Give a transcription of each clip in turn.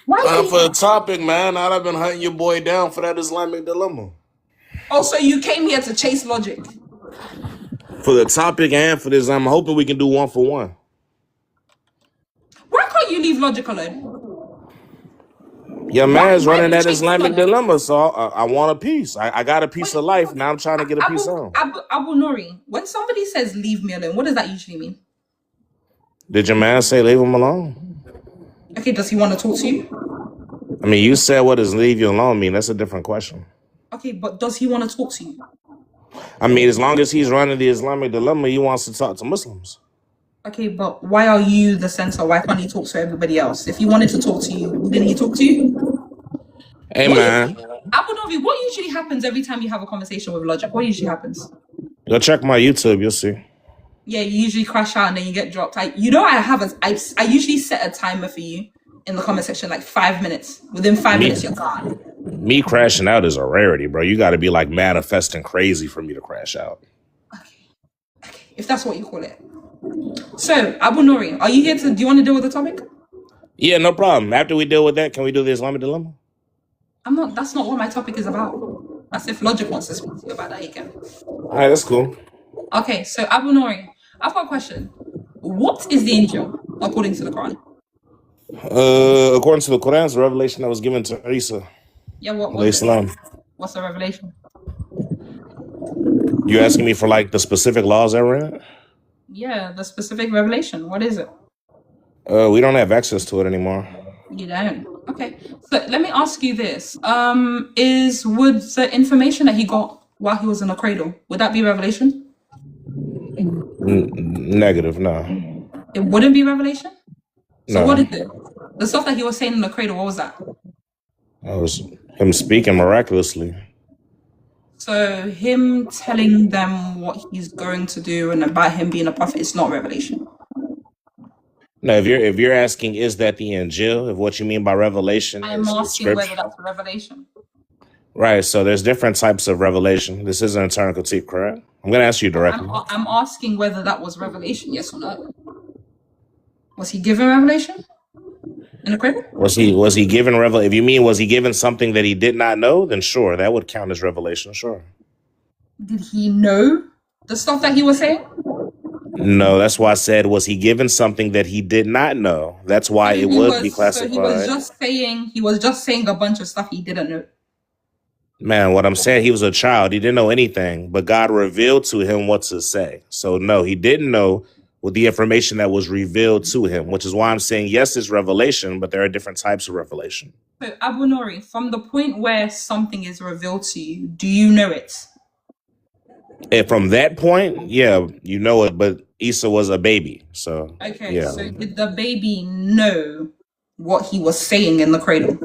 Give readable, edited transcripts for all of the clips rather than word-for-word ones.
Why For you? the topic, man, I've been hunting your boy down for that Islamic dilemma. Also, you came here to chase logic. For the topic and for this, I'm hoping we can do one for one. Why can't you leave logic alone? Your Why? man's Why are running you that chasing Islamic logic? dilemma, so I want a piece. I got a piece Wait, of life. Now I'm trying to get a piece on. Abu Nori. When somebody says "leave me alone," what does that usually mean? Did your man say leave him alone? Okay, does he want to talk to you? I mean, you said what does leave you alone mean? That's a different question. Okay, but does he want to talk to you? I mean, as long as he's running the Islamic dilemma, he wants to talk to Muslims. Okay, but why are you the center? Why can't he talk to everybody else? If he wanted to talk to you, didn't he talk to you? Hey, What man, Abu Dhabi, what usually happens every time you have a conversation with Logic? What usually happens? go check my YouTube. You'll see. Yeah, you usually crash out and then you get dropped. I usually set a timer for you in the comment section, like 5 minutes. Within five Me, minutes, you're gone. me crashing out is a rarity, bro. You got to be like manifesting crazy for me to crash out. Okay, okay, if that's what you call it. So, Abu Nori, are you here to? Do you want to deal with the topic? Yeah, no problem. After we deal with that, can we do the Islamic dilemma? I'm not. That's not what my topic is about. That's if Logic wants to speak to you about that, he can. All right, that's cool. Okay, so Abu Nori, I've got a question. What is the injill according to the Quran? According to the Quran, it's a revelation that was given to Isa, Yeah, what was alayhi it? salam. What's the revelation? You asking me for like the specific laws that were in it? Yeah, the specific revelation. What is it? We don't have access to it anymore. You don't. Okay. So let me ask you this. Would the information that he got while he was in a cradle, would that be revelation? Negative, no. It wouldn't be revelation? So what No. is it? The stuff that he was saying in the cradle, what was that? That was him speaking miraculously. So him telling them what he's going to do and about him being a prophet is not revelation. No, if you're asking, is that the injill? If what you mean by revelation I'm is asking whether scripture, that's a revelation. right? So there's different types of revelation. This isn't a eternal critique, correct? I'm gonna ask you directly. I'm asking whether that was revelation, yes or no. Was he given revelation in the cradle? Was he given revel? If you mean was he given something that he did not know, then sure, that would count as revelation. Sure. Did he know the stuff that he was saying? No, that's why I said was he given something that he did not know. That's why it would be He was classified. just saying a bunch of stuff he didn't know. Man, what I'm saying, he was a child. He didn't know anything, but God revealed to him what to say. So no, he didn't know with the information that was revealed to him, which is why I'm saying yes, it's revelation, but there are different types of revelation. So Abu Nori, from the point where something is revealed to you, do you know it? And from that point, yeah, you know it, but Isa was a baby. So Okay, yeah. so did the baby know what he was saying in the cradle?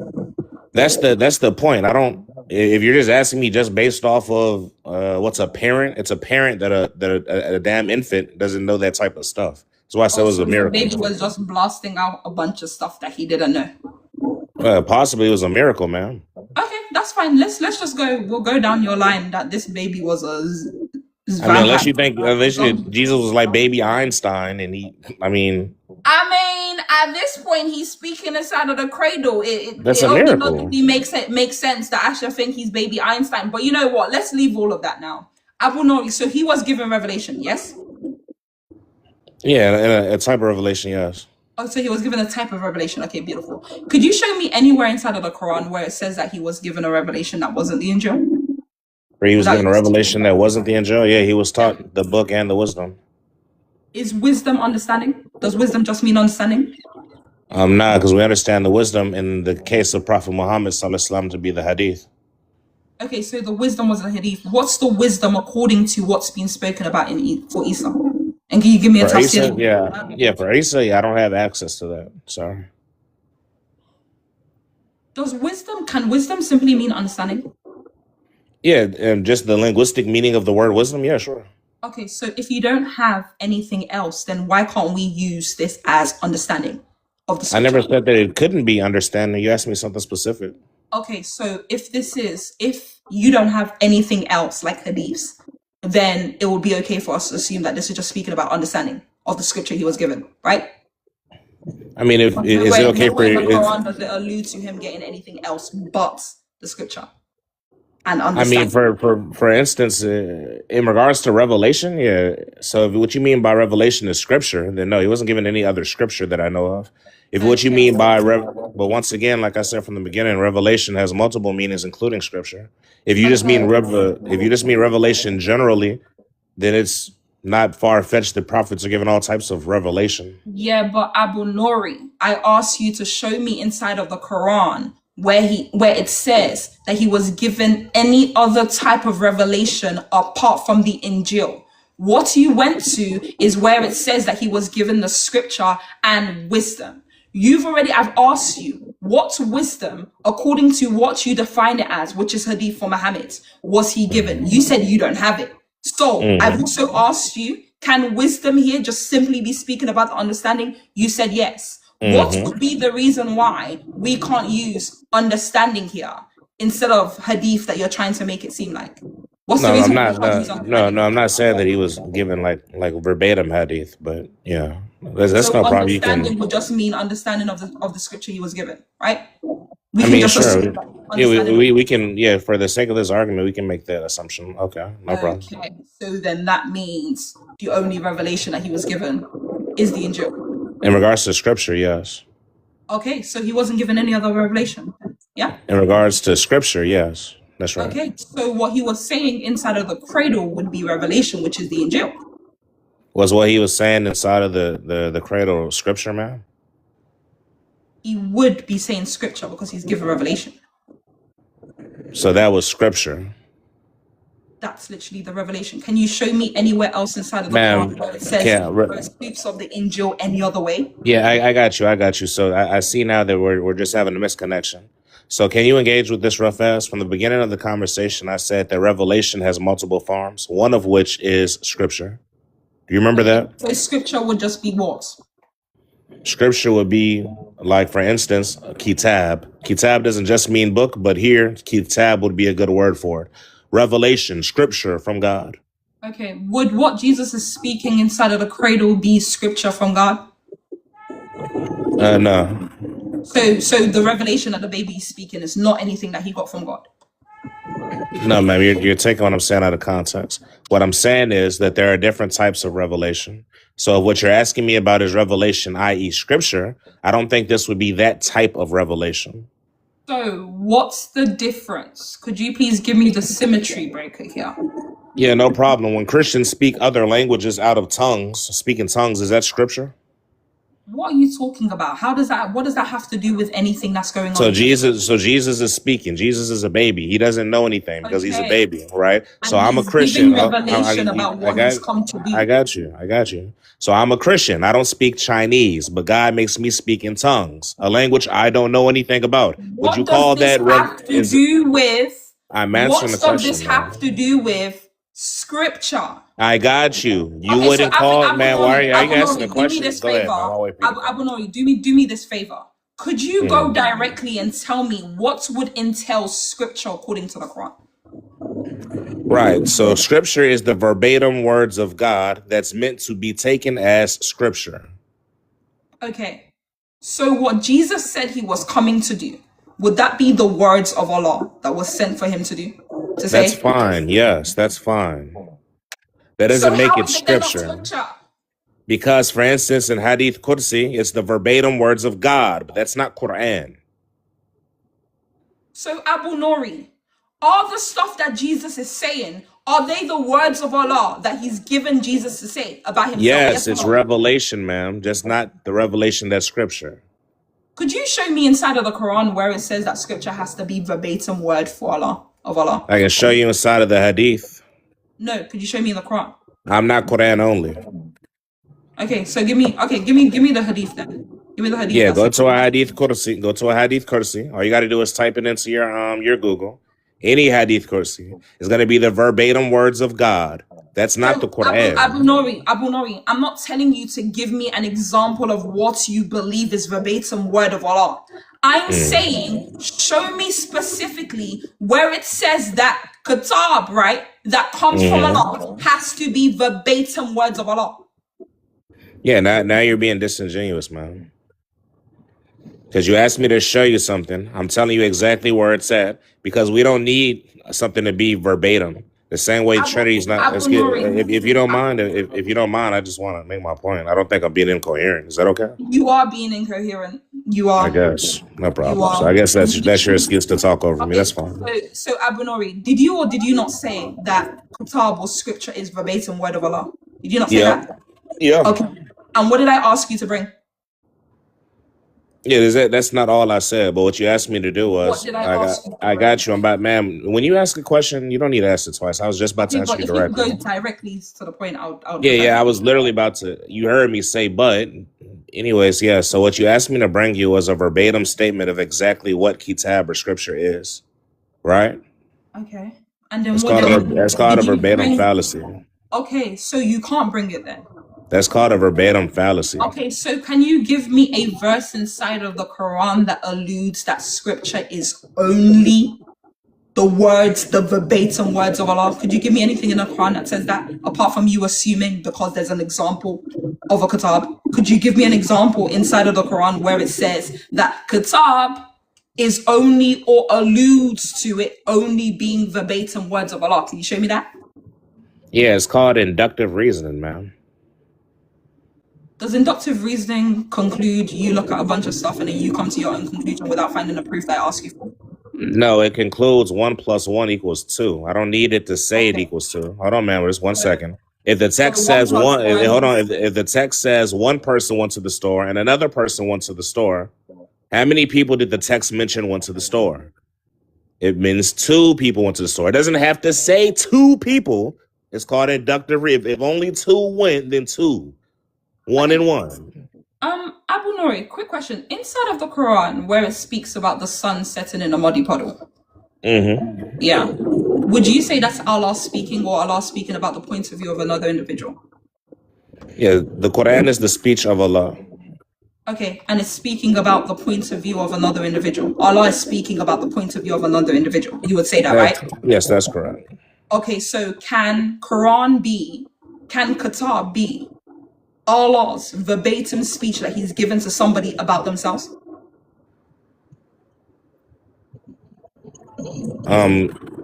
That's the point. I don't. If you're just asking me just based off of what's apparent, it's apparent that a damn infant doesn't know that type of stuff. That's why I said it Oh, was a so the miracle. baby was just blasting out a bunch of stuff that he didn't know. Possibly it was a miracle, man. Okay, that's fine. Let's just go. We'll go down your line that this baby was I mean, vampire. Jesus was like baby Einstein, and I mean, At this point, he's speaking inside of the cradle. that's It a only miracle. logically makes sense that Asha think he's baby Einstein. But you know what? Let's leave all of that now. Abu Nori, so he was given revelation, yes? Yeah, and a type of revelation, yes. Oh, so he was given a type of revelation. Okay, beautiful. Could you show me anywhere inside of the Quran where it says that he was given a revelation that wasn't the angel? Where he was Without given a revelation that wasn't the angel. Yeah, he was taught the book and the wisdom. Is wisdom understanding? Does wisdom just mean understanding? Nah, because we understand the wisdom in the case of Prophet Muhammad sallallahu alaihi wasallam to be the hadith. Okay, so the wisdom was a hadith. What's the wisdom according to what's been spoken about for Isa? And can you give me a For Isa, tafsir? yeah, for Isa, yeah, I don't have access to that. Sorry. Can wisdom simply mean understanding? Yeah, and just the linguistic meaning of the word wisdom. Yeah, sure. Okay, so if you don't have anything else, then why can't we use this as understanding of the I never scripture? said that it couldn't be understanding. You asked me something specific. Okay, so if you don't have anything else like hadiths, then it would be okay for us to assume that this is just speaking about understanding of the scripture he was given, right? I mean, if is it okay for Nowhere in the if Quran does it allude to him getting anything else but the scripture and I mean, understanding. for instance, in regards to revelation, yeah. So if what you mean by revelation is scripture, then no, he wasn't given any other scripture that I know of. If what you Okay. mean by but once again, like I said from the beginning, revelation has multiple meanings, including scripture. If you just mean if you just mean revelation generally, then it's not far fetched that prophets are given all types of revelation. Yeah, but Abu Nori, I asked you to show me inside of the Quran where it says that he was given any other type of revelation apart from the Injil. What you went to is where it says that he was given the scripture and wisdom. I've asked you, what wisdom, according to what you define it as, which is Hadith for Muhammad, was he given? You said you don't have it. So I've also asked you, can wisdom here just simply be speaking about the understanding? You said yes. What would be the reason why we can't use understanding here instead of hadith that you're trying to make it seem like? What's the No, I'm reason why we not. can't use understanding? I'm not saying that he was given like verbatim hadith, but yeah, that's So no problem. You can. understanding would just mean understanding of the scripture he was given, right? We I can mean, just sure. assume that Yeah, understanding. we can. Yeah, for the sake of this argument, we can make that assumption. Okay, no problem. Okay, so then that means the only revelation that he was given is the Injil. In regards to scripture, yes. Okay, so he wasn't given any other revelation. Yeah. In regards to scripture, yes, that's right. Okay, so what he was saying inside of the cradle would be revelation, which is the Injil. Was what he was saying inside of the cradle scripture, man? He would be saying scripture because he's given revelation. So that was scripture. That's literally the revelation. Can you show me anywhere else inside of the Quran where it says where it speaks of the Injil any other way? Yeah, I got you. So I see now that we're just having a misconnection. So can you engage with this rough ass? From the beginning of the conversation, I said that revelation has multiple forms, one of which is scripture. Do you remember that? So scripture would just be what? Scripture would be like, for instance, kitab. Kitab doesn't just mean book, but here, kitab would be a good word for it. Revelation, scripture from God. Okay, would what Jesus is speaking inside of the cradle be scripture from God? No. So the revelation that the baby is speaking is not anything that he got from God. No, man, you're taking what I'm saying out of context. What I'm saying is that there are different types of revelation. So what you're asking me about is revelation, i.e. scripture. I don't think this would be that type of revelation. So what's the difference? Could you please give me the symmetry breaker here? Yeah, no problem. When Christians speak other languages out of tongues, speaking tongues, is that scripture? What are you talking about? What does that have to do with anything that's going on? So Jesus is speaking. Jesus is a baby. He doesn't know anything because he's a baby, right? So I'm a Christian. Revelation about what he's come to be. I got you. So I'm a Christian. I don't speak Chinese, but God makes me speak in tongues, a language I don't know anything about. Would you call that? Have to do with? I'm answering the question. What does this have to do with scripture? I got you. You wouldn't call, man. Why are you asking the question? Go ahead, Abu Nori, do me this favor. Could you go directly and tell me what would entail scripture according to the Quran? Right. So scripture is the verbatim words of God that's meant to be taken as scripture. Okay. So what Jesus said he was coming to do, would that be the words of Allah that was sent for him to do? That's fine. Yes, that's fine. That doesn't make it scripture. Because, for instance, in Hadith Qudsi, it's the verbatim words of God, but that's not Quran. So, Abu Nori, all the stuff that Jesus is saying, are they the words of Allah that he's given Jesus to say about himself? Yes, it's revelation, ma'am, just not the revelation that's scripture. Could you show me inside of the Quran where it says that scripture has to be verbatim word for Allah, of Allah? I can show you inside of the Hadith. No, could you show me in the Quran? I'm not Quran only. Okay, so give me the Hadith then. Give me the Hadith. Yeah, go to a Hadith Qudsi. Go to a Hadith Qudsi. All you got to do is type it into your Google. Any Hadith Qudsi is going to be the verbatim words of God. That's not the Quran. Abu Nori, I'm not telling you to give me an example of what you believe is verbatim word of Allah. I'm saying, show me specifically where it says that kitab, right, that comes from Allah, has to be verbatim words of Allah. Yeah, now you're being disingenuous, man. Because you asked me to show you something. I'm telling you exactly where it's at because we don't need something to be verbatim. The same way Trinity's not. Let's get if you don't mind. If you don't mind, I just want to make my point. I don't think I'm being incoherent. Is that okay? You are being incoherent. You are. I guess no problem. You are. So I guess that's your excuse to talk over me. That's fine. So Abunori, did you or did you not say that Kitab or scripture is verbatim word of Allah? Did you not say that? Yeah. Okay. And what did I ask you to bring? Yeah, that's not all I said, but what you asked me to do was, What did I ask you? I got you. I'm about, ma'am, when you ask a question, you don't need to ask it twice. I was just about to answer you directly. If you go directly to the point, I'll I was literally about to, you heard me say, but anyways, yeah. So what you asked me to bring you was a verbatim statement of exactly what kitab or scripture is, right? Okay. And then that's called a verbatim fallacy. Okay, so you can't bring it then. That's called a verbatim fallacy. Okay, so can you give me a verse inside of the Quran that alludes that scripture is only the words, the verbatim words of Allah? Could you give me anything in the Quran that says that, apart from you assuming because there's an example of a kitab? Could you give me an example inside of the Quran where it says that kitab is only or alludes to it only being verbatim words of Allah? Can you show me that? Yeah, it's called inductive reasoning, man. Does inductive reasoning conclude you look at a bunch of stuff and then you come to your own conclusion without finding the proof that I ask you for? No, it concludes 1 + 1 = 2. I don't need it to say it equals 2. Hold on, man. Just 1 second. If the text says one, if the text says one person went to the store and another person went to the store, how many people did the text mention went to the store? It means 2 people went to the store. It doesn't have to say 2 people. It's called inductive. If only 2 went, then 2. 1 and 1. Abu Nori, quick question. Inside of the Quran, where it speaks about the sun setting in a muddy puddle, yeah, would you say that's Allah speaking, or Allah speaking about the point of view of another individual? Yeah, the Quran is the speech of Allah. Okay, and it's speaking about the point of view of another individual. Allah is speaking about the point of view of another individual. You would say that, right? Yes, that's correct. Okay, so can Kitab be Allah's verbatim speech that he's given to somebody about themselves?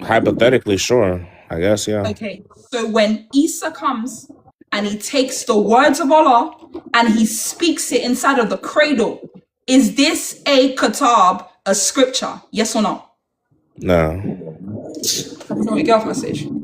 Hypothetically, sure. I guess, yeah. Okay, so when Isa comes and he takes the words of Allah and he speaks it inside of the cradle, is this a kitab, a scripture? Yes or no? No. Get off my stage.